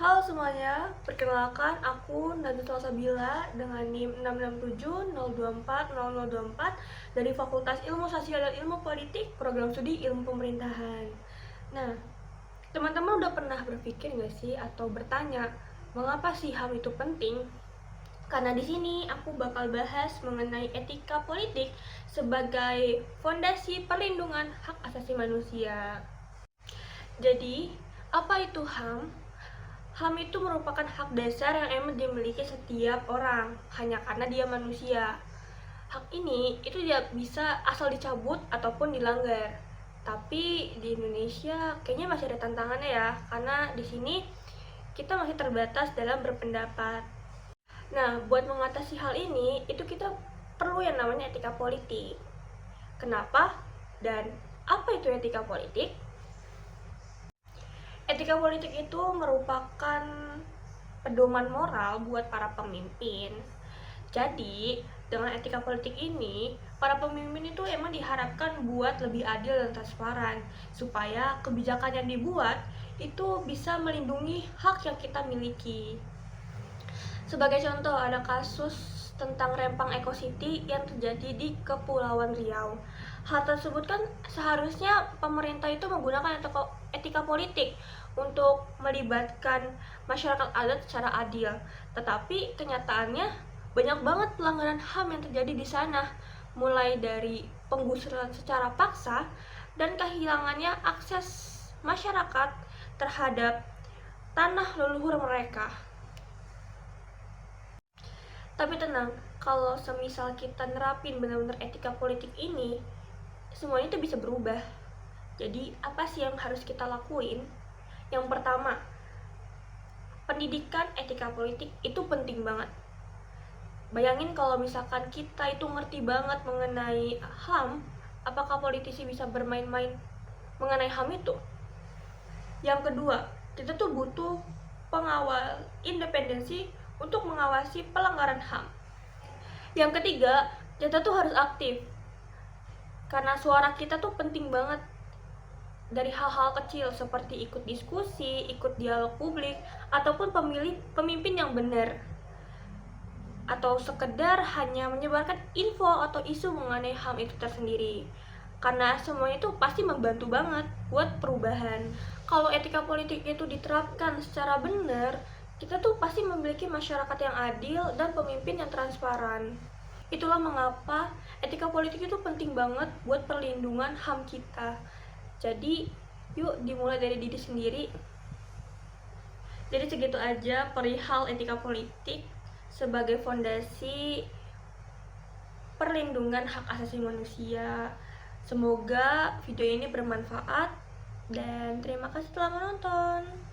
Halo semuanya, perkenalkan aku Najwa Salsabila dengan NIM 667024024 dari Fakultas Ilmu Sosial dan Ilmu Politik, Program Studi Ilmu Pemerintahan. Nah, teman-teman udah pernah berpikir nggak sih atau bertanya, mengapa sih HAM itu penting? Karena di sini aku bakal bahas mengenai etika politik sebagai fondasi perlindungan hak asasi manusia. Jadi, apa itu HAM? HAM itu merupakan hak dasar yang emang dimiliki setiap orang, hanya karena dia manusia. Hak ini itu tidak bisa asal dicabut ataupun dilanggar. Tapi di Indonesia kayaknya masih ada tantangannya ya, karena di sini kita masih terbatas dalam berpendapat. Nah, buat mengatasi hal ini, itu kita perlu yang namanya etika politik. Kenapa? Dan apa itu etika politik? Etika politik itu merupakan pedoman moral buat para pemimpin. Jadi, dengan etika politik ini, para pemimpin itu emang diharapkan buat lebih adil dan transparan, supaya kebijakan yang dibuat itu bisa melindungi hak yang kita miliki. Sebagai contoh, ada kasus tentang Rempang Eco City yang terjadi di Kepulauan Riau. Hal tersebut kan seharusnya pemerintah itu menggunakan etika politik untuk melibatkan masyarakat adat secara adil. Tetapi kenyataannya banyak banget pelanggaran HAM yang terjadi di sana, mulai dari penggusuran secara paksa dan kehilangannya akses masyarakat terhadap tanah leluhur mereka. Tapi tenang, kalau semisal kita nerapin benar-benar etika politik ini, semuanya itu bisa berubah. Jadi, apa sih yang harus kita lakuin? Yang pertama, pendidikan etika politik itu penting banget. Bayangin kalau misalkan kita itu ngerti banget mengenai HAM, apakah politisi bisa bermain-main mengenai HAM itu? Yang kedua, kita tuh butuh pengawal independensi untuk mengawasi pelanggaran HAM. Yang ketiga, kita tuh harus aktif. Karena suara kita tuh penting banget dari hal-hal kecil seperti ikut diskusi, ikut dialog publik, ataupun pemimpin yang benar. Atau sekedar hanya menyebarkan info atau isu mengenai HAM itu tersendiri. Karena semuanya itu pasti membantu banget buat perubahan. Kalau etika politik itu diterapkan secara benar, kita tuh pasti memiliki masyarakat yang adil dan pemimpin yang transparan. Itulah mengapa etika politik itu penting banget buat perlindungan HAM kita. Jadi, yuk dimulai dari diri sendiri. Jadi segitu aja perihal etika politik sebagai fondasi perlindungan hak asasi manusia. Semoga video ini bermanfaat dan terima kasih telah menonton.